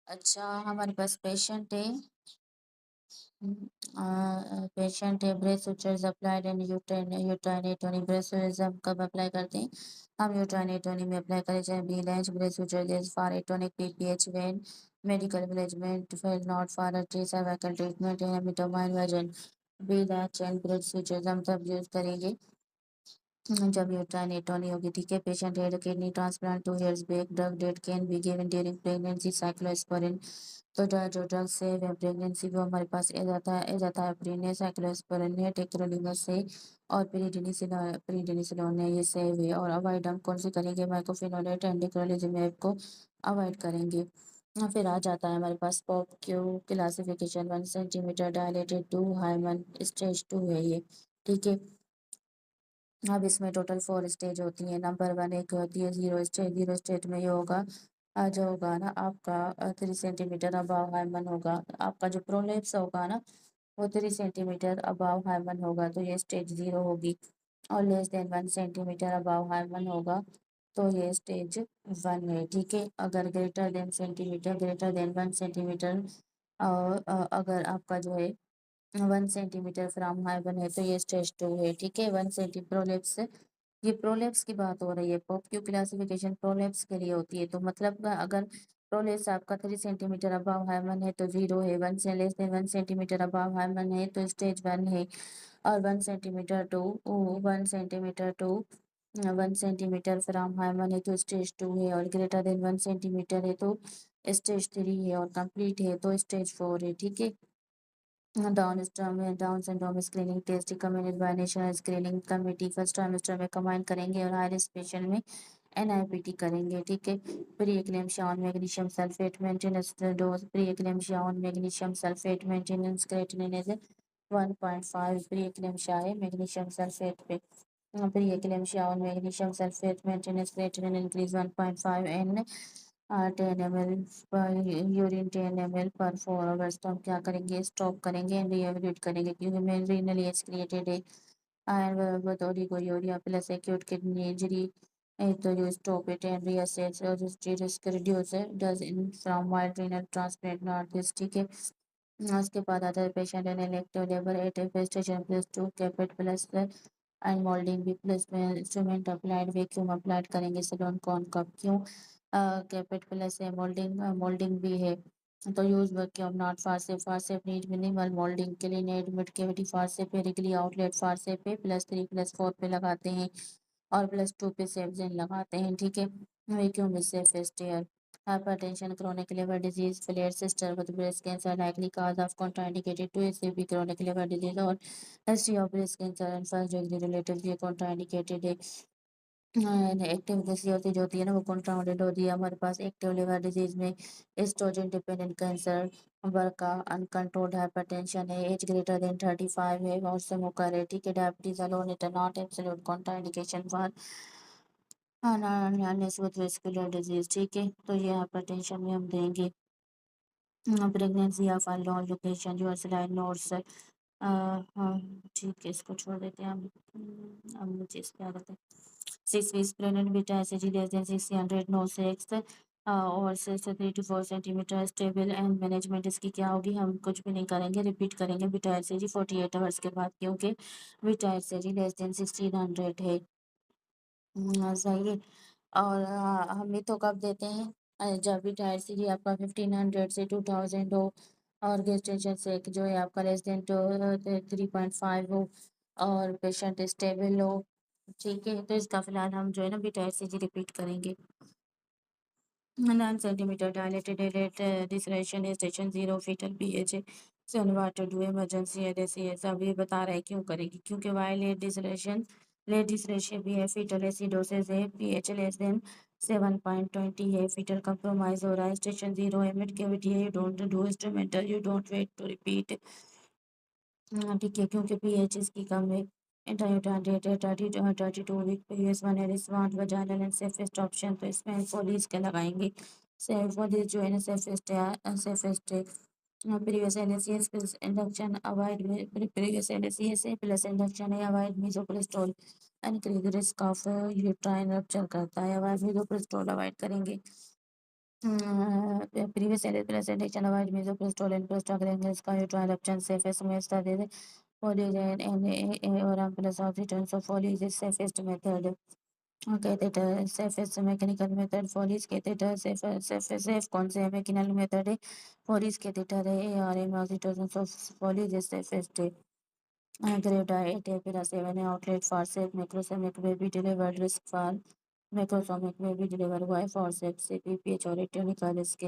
अच्छा, हमारे पास पेशेंट है। पेशेंट है, breast sutures applied and uterine atony. Breast sutures हम कब अप्लाई करते हैं? हम यूट्राइनेटोनी में अप्लाई करें, चाहे B Lynch breast sutures for atonic PPH when medical management फिर not for a cervical treatment in मिटोमाइन version. B Lynch and breast sutures हम तब यूज करेंगे जब यूट्राइनेटोनी होगी। ठीक है। Patient had kidney transplant 2 years बैक। Drug that can be given during pregnancy. Cyclosporine. तो जो ड्रग से प्रेगनेंसी वो हमारे पास ए जाता है प्रीने साइक्लोस्पोरिन है टेक्रोलीमस से और प्रीडिनिसिलोन है, ये सेव है। और अवॉइड हम कौन सी करेंगे? माइकोफिनोलेट एंड डिक्रोलिजिमेब को अवॉइड करेंगे। फिर आ जाता है हमारे पास POP Q classification 1 centimetre dilated to hymen stage 2 है ये। ठीक है। अब इसमें टोटल 4 स्टेज होती हैं। नंबर 1 एक होती है जीरो स्टेज। जीरो स्टेज में ये होगा जो होगा ना आपका 3 सेंटीमीटर अबाव हाइमन होगा। आपका जो प्रोलेप्स होगा ना वो 3 सेंटीमीटर अबाव हाइमन होगा, तो ये स्टेज 0 होगी। और less than 1 centimetre above hymen होगा तो ये स्टेज 1 है। ठीक है। अगर ग्रेटर देन 1 सेंटीमीटर और अगर आपका जो है 1 सेंटीमीटर फ्रॉम हाइवन है तो ये स्टेज 2 है। ठीक है। 1 सेंटी प्रोलेप्स, ये प्रोलेप्स की बात हो रही है। पॉप क्यू क्लासिफिकेशन प्रोलेप्स के लिए होती है, तो मतलब अगर प्रोलेप्स आपका 3 सेंटीमीटर अबाव हाइमन है तो 0 है। 1 सेंटीमीटर अबाव हाइमन है तो स्टेज 1 है। और 1 सेंटीमीटर फ्रॉम हाइमन है तो स्टेज 2 है। और ग्रेटर देन 1 सेंटीमीटर है तो स्टेज 3 है। और कंप्लीट है तो स्टेज 4 है। ठीक है। Down syndrome screening test recommended by national screening committee. First trimester में कंबाइन करेंगे और हाई रिस्क पेशेंट में एनआईपीटी करेंगे। ठीक है। Pre eclampsia on magnesium sulphate maintenance dose. Pre eclampsia on magnesium sulphate maintenance creatinine is 1.5। Pre eclampsia है magnesium sulphate पे। Pre eclampsia on magnesium sulphate maintenance creatinine increase 1.5 and 10 ml per urine 10 ml पर 4 hours. तो हम क्या करेंगे? Stop करेंगे and रिएवल्यूएट करेंगे क्योंकि मेन रीनली एक्सक्रिएटेड है iron with oliguria plus acute kidney injury. तो you stop it and reassess or risk reduce does in from mild renal transplant not this। ठीक है। उसके बाद आता है patient an elective labour at station +2 caput plus and moulding भी plus में instrument applied vacuum applied करेंगे सिलोन कौन कब क्यों? कैपेट प्लस है, मोल्डिंग भी है तो use vacuum not forceps need minimal moulding के लिए नेट मिड केविटी फारसेप पे रिगली आउटलेट फारसेप पे +3 +4 पे लगाते हैं और +2 पे सेफ्जेन लगाते हैं। ठीक है। Vacuum is safest air. Hypertension chronic liver disease flare sister with breast cancer likely cause of contraindicated to ACP chronic liver disease और history of breast cancer and first degree relative ये कॉन्ट्राइंडिकेटेड है। Active disease जो होती है ना वो compounded होती है हमारे पास एक्टिव लिवर डिजीज में एस्ट्रोजन डिपेंडेंट कैंसर बरका अनकंट्रोल्ड हाइपरटेंशन है एज ग्रेटर देन 35 है और स्मोकर है। ठीक है। Diabetes alone it not absolute contraindication for vascular disease. ठीक है। तो ये हाइपरटेंशन में हम देंगे प्रेगनेंसी ऑफ अननोन लोकेशन जो सलाइन नोट्स। हाँ ठीक है, इसको छोड़ देते हैं हम। अब मुझे इस पे आ जाते हैं। 6 weeks pregnant beta HCG less than 600 no sex और से 3 to 4 centimetre stable and management इसकी क्या होगी? हम कुछ भी नहीं करेंगे, रिपीट करेंगे बीटा HCG 48 आवर्स के बाद क्योंकि बीटा HCG लेस देन 1600 है। सही है। और हम तो कब देते हैं? जब भी टायर सी आपका 1500 से 2000 हो और गेस्टेशन से जो है आपका लेस देन 3.5 हो और पेशेंट स्टेबल हो। ठीक है। तो इसका फिलहाल हम जो है ना बीटा सी रिपीट करेंगे। 9 centimetre dilated deceleration station 0 fetal pH son what to do emergency ADCS। अब ये बता रहा है क्यों करेगी, क्योंकि वाई लेट डिसरेशन भी है, fetal acidosis है, pH लेस देन 7.20 है, fetal compromise हो रहा है, स्टेशन 0 है, मिड कैविटी है, you don't do instrumental, you don't wait to repeat. ठीक है। क्योंकि पीएच इसकी कम है। इंटरनेट 32 वीक PS1 है smart vaginal and safest option, तो इसमें फोलिस के लगाएंगे। फोलिस जो है ना सेफेस्ट है। Previous NSCS plus induction avoid में प्रीवियस एनएससीएस है प्लस इंडक्शन है avoid misoprostol increase risk of uterine rupture करता है, अवॉइड मीजोप्रेस्टोल अवॉइड करेंगे। previous presentation avoid misoprostol and prostaglandin trial option safest method foliage and oram plus of returns of foliage is safest method. catheter safest mechanical method foliage catheter safe कौन से है mechanical method है foliage catheter है और oxytocin of foliage is safest है great diet है फिर 7 है outlet for safe macrosomic baby delivered risk for macrosomic baby delivered y for safe से pPH और एटोनिकल इसके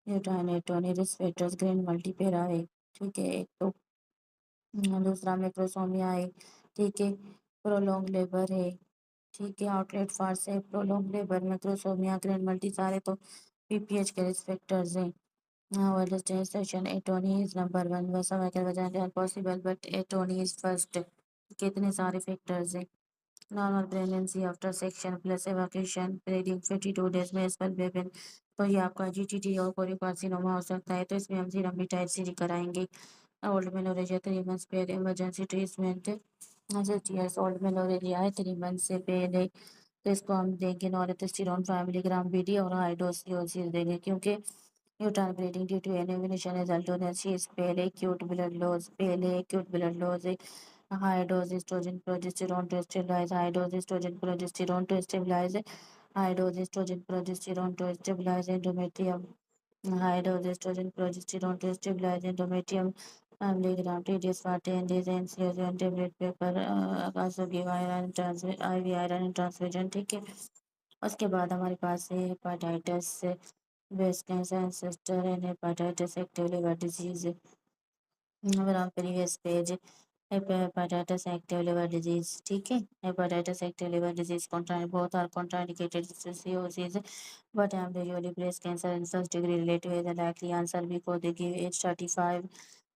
uterine atony risk factors grand multipara है ठीक है एक तो दूसरा मैक्रोसोमिया है ठीक है प्रोलॉन्ग लेबर है ठीक है आउटलेट फार से prolong labour macrosomia grand multi सारे तो पीपीएच के रिस्क फैक्टर्स हैं सेशन एटोनी इज नंबर वन वैसा मैं क्या बजाने possible but atony is first कितने सारे फैक्टर्स हैं normal pregnancy after section plus evacuation bleeding 52 days में एज पर बेबन तो ये आपका जीटीटी और कोरियोकार्सिनोमा हो सकता है तो इसमें हम सीरम बीटाइड सी कराएंगे ओल्ड मेनोरेजिया 3 मंथ्स पहले emergency treatment years old menorrhagia है 3 मंथ से पहले तो इसको हम देंगे नॉरेथेस्टिरोन 5 मिलीग्राम बीडी और हाई डोज सीओसीज देंगे क्योंकि न्यूट्रॉन ब्रीडिंग ड्यू टू एनिमिनेशन एजल्टोनेसिस पहले acute blood loss high dose estrogen progesterone to stabilize high dose estrogen progesterone to stabilize high dose estrogen progesterone to stabilize endometrium high dose estrogen progesterone to stabilize endometrium milligram tedious for 10 days NCS and tablet paper also give iron transfer IV iron transfusion ठीक है उसके बाद हमारे पास है hepatitis breast cancer ancestor and hepatitis active liver disease अगर आप previous page hepatitis active liver disease ठीक है hepatitis active liver disease both are contraindicated diseases but embryonic breast cancer in first degree relative is the likely answer because they give age 35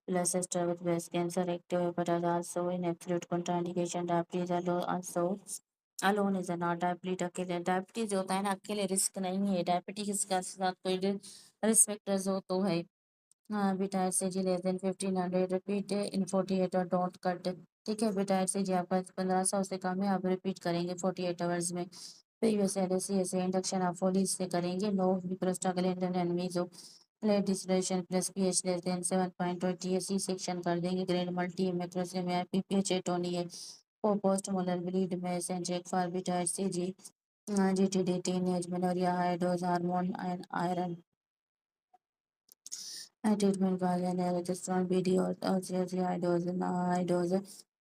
plus sister with breast cancer active hepatitis also in absolute contraindication diabetes also alone is not diabetes अकेले diabetes होता है ना अकेले risk नहीं है diabetes के साथ कोई रिस्क फैक्टर्स हो तो है बिटाइड से जी लेस देन 1500 रिपीट इन 48 और डोंट कट ठीक है बिटाइड से जी आपका 1500 से कम है आप रिपीट करेंगे 48 आवर्स में प्रीवियस एलएसी से इंडक्शन आप फोलिस से करेंगे no prostaglandin and miso late डिस्टिलेशन plus pH less than 7.20 C section कर देंगे grade multi macrosomia PPH atony है पोस्ट मोलर ब्लीड में सेंजेक फॉर बिटाइड से जी GTD teenage menorrhoea high dose hormone and iron treatment was an electron BD or CSC high dose and high dose.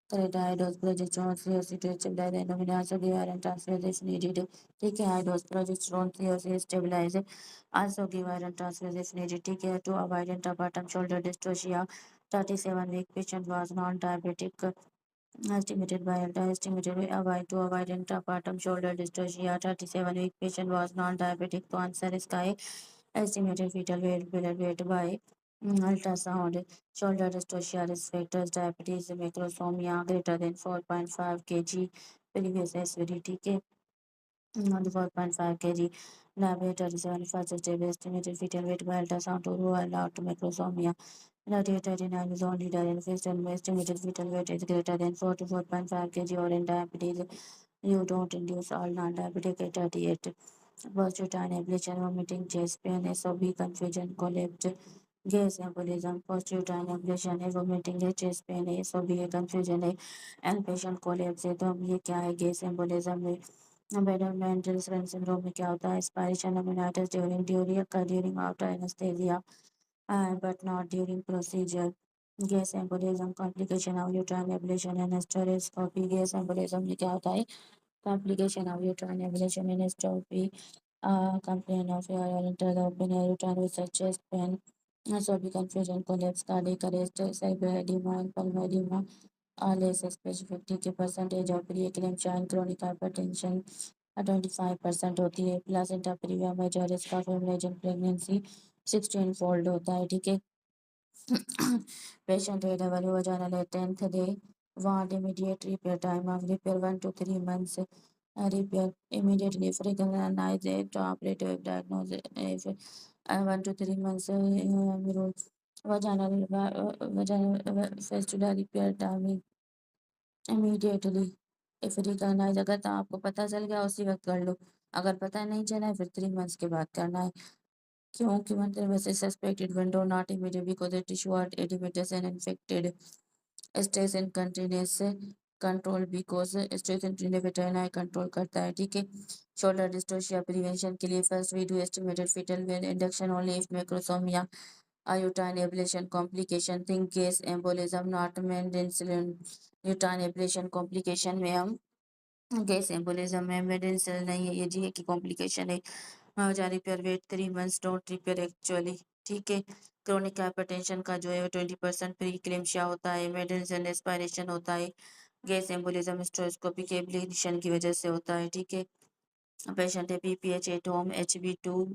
Correct high dose progesterone CSC to stabilize the endometrium give iron transfer if needed. ठीक है high dose progesterone CSC stabilize also give iron transfer if needed. ठीक है to avoid interpartum shoulder dystocia 37-week patient was non-diabetic. Estimated by Elta, estimated by avoid to avoid interpartum shoulder dystocia 37-week patient was non-diabetic. तो answer इसका है estimated fetal weight blood weight by ultrasound shoulder dystocia risk factors diabetes macrosomia greater than 4.5 kg previous SVD ठीक है 4.5 kg laboratory 71st stage estimated fetal weight by ultrasound to rule out macrosomia. Radiator denial is only done in phase and estimated fetal weight is greater than 4 to 4.5 kg or in diabetes. You don't induce all non-diabetic at 38. Positron ablation, vomiting, chest pain, SOB, confusion, collapse, gas embolism, positron ablation है, vomiting है, chest pain है, SOB है, confusion है, and patient collapse है, तो अब ये क्या है, gas embolism है, Bader-Menzel syndrome में क्या होता है, aspiration pneumonitis during after anesthesia, but not during procedure. Gas embolism complication of uterine ablation and hysteroscopy. Gas embolism में क्या होता है complication of uterine ablation and hysteroscopy. Complaint of air enter the open air uterine with such chest pain. SOB confusion collapse cardiac arrest cerebral edema and pulmonary edema. All is specific ठीक percentage of preeclampsia and chronic hypertension 25% होती है placenta previa मेजॉरिस का fibrillation pregnancy 16 fold होता है ठीक है patient had a vaginal at 10th day want immediate repair time of repair 1 to 3 months repair immediately recognize it to operative diagnosis if 1 to 3 months vaginal fistula repair time immediately if recognise अगर तो आपको पता चल गया उसी वक्त कर लो अगर पता नहीं चला है फिर 3 मंथ्स के बाद करना है क्योंकि when there was a suspected window not immediate because the tissue are edematous and infected. Stays in continuous control because stress veterinary control करता है, ठीक है। शोल्डर डिस्टोशिया प्रिवेंशन के लिए first we do estimated foetal well induction only if macrosomia आयोटाइन ablation complication think case embolism not main insulin यूटाइन ablation complication में हम गैस एम्बोलिज्म में मेडिसिन नहीं है, ये जी की कॉम्प्लिकेशन है। जा repair wait 3 months don't repair actually, ठीक है। क्रोनिक हाइपरटेंशन का जो है 20% प्री क्लेम्शिया होता है, मेडिसिन एस्पायरेशन होता है। गैस एम्बोलिज्म स्ट्रोस्कोपी के एब्लेशन की वजह से होता है, ठीक है। पेशेंट है PPH at home HB2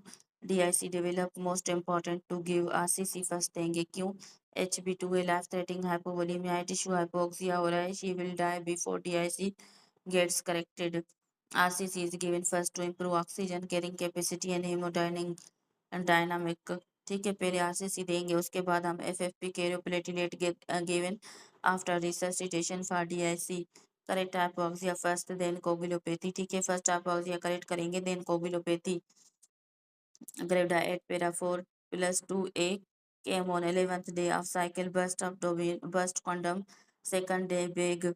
DIC develop most important to give RCC first देंगे, क्यों? HB2 है life threatening hypovolaemia tissue hypoxia हो रहा है, she will die before DIC gets corrected. RCC is given first to improve oxygen carrying capacity and hemodynamic and dynamic. ठीक है, पहले RCC देंगे, उसके बाद हम FFP cryo platelet given after resuscitation for DIC. Correct hypoxia first then coagulopathy, ठीक है। First hypoxia correct करेंगे then coagulopathy. Gravida para 4+2A came on 11th day of cycle burst condom second day big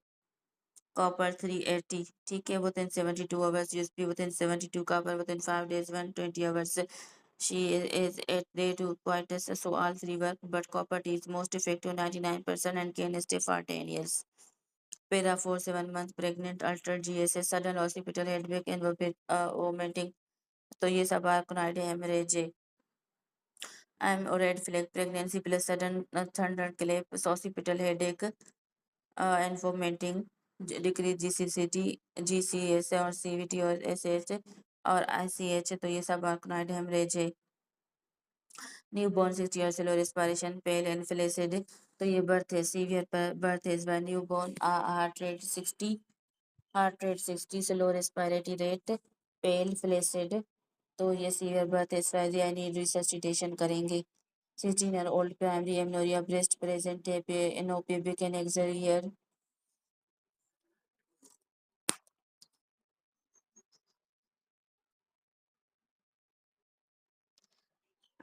copper 380, ठीक है। within 72 hours USP within 72 copper within 5 days 120 hours she is at day to coitus, so all three work but copper T is most effective 99% and can stay for 10 years. Para 4 7 months pregnant altered GSS sudden hospital headache and vomiting, तो ये सब arachnoid haemorrhage red flag pregnancy plus sudden thunderclap hospital headache and fomenting decrease GCCT GCS और CVT और SH और ICH, तो ये सब arachnoid haemorrhage है। New born 6 years slow respiration pale and flaccid, तो ये बर्थ है severe birth is by new born heart rate 60 slow respiratory rate pale flaccid, तो ये सीवियर बर्थ इज यानी रिसस्टिटेशन करेंगे। 16 year old primary amenorrhoea breast present है no pubic and axial hair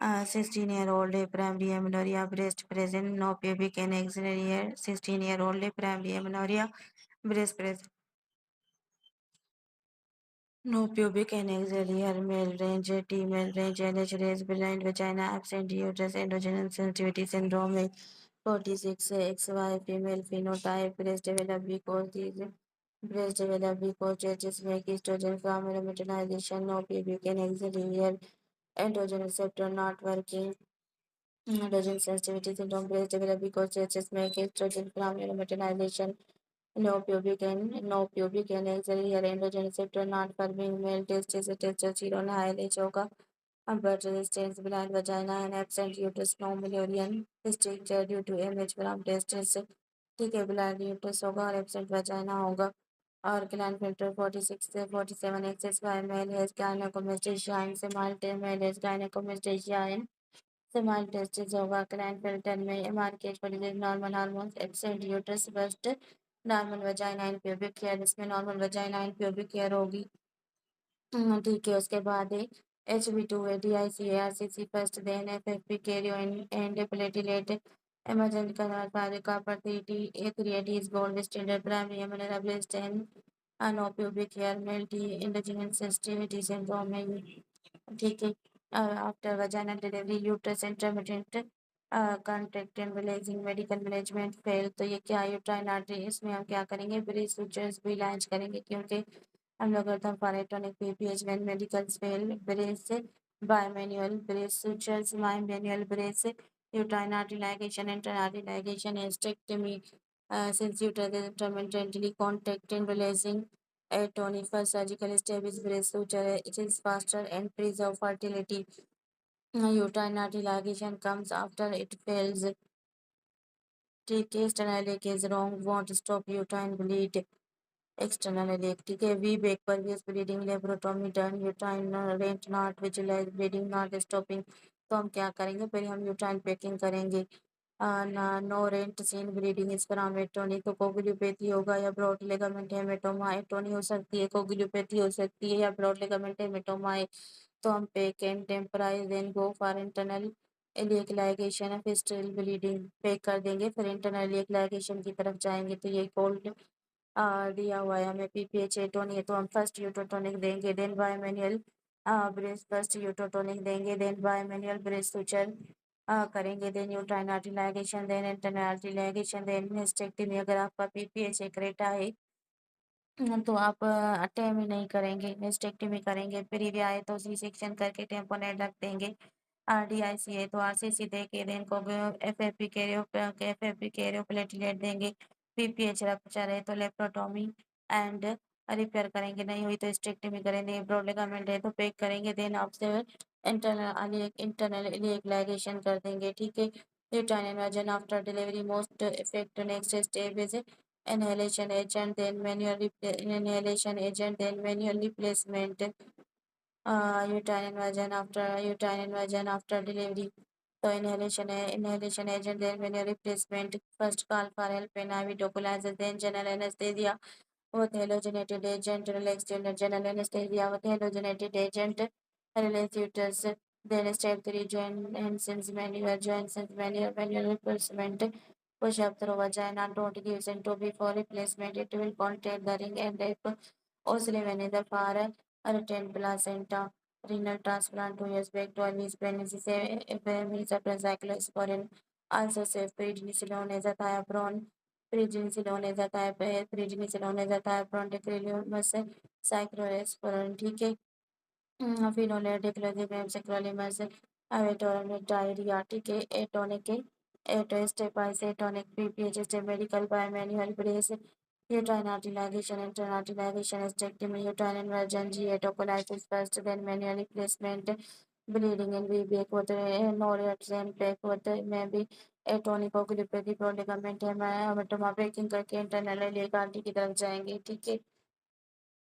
16-year-old primary amenorrhea breast present no pubic and axillary hair 16-year-old primary amenorrhea breast present no pubic and axillary hair male range female range LH raise blind vagina absent uterus androgen sensitivity syndrome 46 XY female phenotype breast develop because changes make estrogen from aromatization no pubic and axillary hair androgen receptor not working Androgen sensitivity syndrome plays develop because changes make estrogen from aromatization. No pubic and axillary hair androgen receptor not forming male testosterone high LH होगा but resistance blind vagina and absent uterus no Mullerian stricture due to image from testis ठीक है blind uterus होगा और absent vagina होगा और gland filter 46 से 47 XXY male has gynecomastia and female has gynecomastia and Semal testes होगा client filter में market पर normal hormones absent uterus bust normal vagina and pubic hair, इसमें normal vagina and pubic hair होगी। ठीक है, उसके बाद है HB2 है DIC है RCC first then FFP cryo and platelet emergent करना file copper 3T is gold standard primary MNR breast and no pubic hair male T indigenous sensitivity syndrome है ये। ठीक है, after vaginal delivery uterus intermittent contract and releasing medical management fail, तो ये क्या uterine artery, इसमें हम क्या करेंगे ब्रीज सूचर्स भी लांच करेंगे क्योंकि हम लोग करते for electronic PPH when medical fail brace से bimanual brace sutures bimanual brace से uterine artery ligation inter artery ligation hysterectomy since uterus is intermittently contracting releasing a tony for surgical step is breast suture it is faster and preserve fertility. Uterine ligation comes after it fails. ठीक है, external leg is wrong won't stop uterine bleed. External leg ठीक है, we back पर भी bleeding laparotomy done uterine rent not visualise bleeding not stopping, तो हम क्या करेंगे पहले हम यूट्राइन पैकिंग करेंगे। नो रेंट सीन ब्लीडिंग इस पर हेमेटोनी, तो कोगुलोपैथी होगा या ब्रॉड लिगामेंट हेमेटोमा, एटोनी हो सकती है कोगुलोपैथी हो सकती है या ब्रॉड लिगामेंट हेमेटोमा है। तो हम pack and temporise then go for internal iliac ligation फिर स्टिल ब्लीडिंग पेक कर देंगे, फिर इंटरनल इलियक लाइगेशन की तरफ जाएंगे। तो ये कोल्ड दिया हुआ है हमें पीपीएच एटोन, ये तो हम फर्स्ट यूट्रोटोनिक देंगे, then bimanual brace first uterotonic देंगे, then bimanual brace suture करेंगे, then uterine artery ligation, then internal artery ligation, then hysterectomy. अगर आपका पीपीएच एक रेटा है तो आप अटेम ही नहीं करेंगे, हिस्टेक्टमी करेंगे। प्रीविया है तो सी सेक्शन करके टेम्पोनेट रख देंगे। आरडीआईसी है तो आरसीसी दे के देन को एफएफपी कैरियोप्लेटिलेट देंगे। पीपीएच रप्चर है तो लेप्रोटोमी एंड रिपेयर करेंगे, नहीं हुई तो हिस्टेक्टमी करेंगे। ब्रॉड लिगामेंट है तो पेक करेंगे, देन आपसे इंटरनल इलियक लाइगेशन कर देंगे, ठीक है। Uterine inversion after delivery most effect next step is inhalation agent, then manual inhalation agent, then manual replacement. Uterine inversion after delivery. So inhalation agent, then manual replacement. First call for help in IV tocilizers, then general anesthesia with halogenated agent, relax general anesthesia with halogenated agent, relax uterus. Then step 3 manual replacement. Push up through vagina, don't give to before replacement. It will contain the ring and if oscillate for a retained placenta. Renal transplant 2 years back, 12 is pregnancy, cyclosporin, also safe prednisolone as a thiopron, prednisolone as a prednisolone as a thiopron, decrelimus, cyclosporin, ठीक है। फिनोलेटिक सेक्रोलिमस अवेटोनिक diarrhoea, ठीक है। Atonic steps atonic PPH step medical bimanual brace uterine artery ligation internal artery ligation hysterectomy uterine inversion जी tocolysis first then manual replacement bleeding in we back होते हैं नोरियट्स and back होते में भी एटोनिक ओकुलिपेडी प्रोलिगामेंट है मैं ब्रेकिंग करके इंटरनल लेगार्डी की तरफ जाएंगे, ठीक है।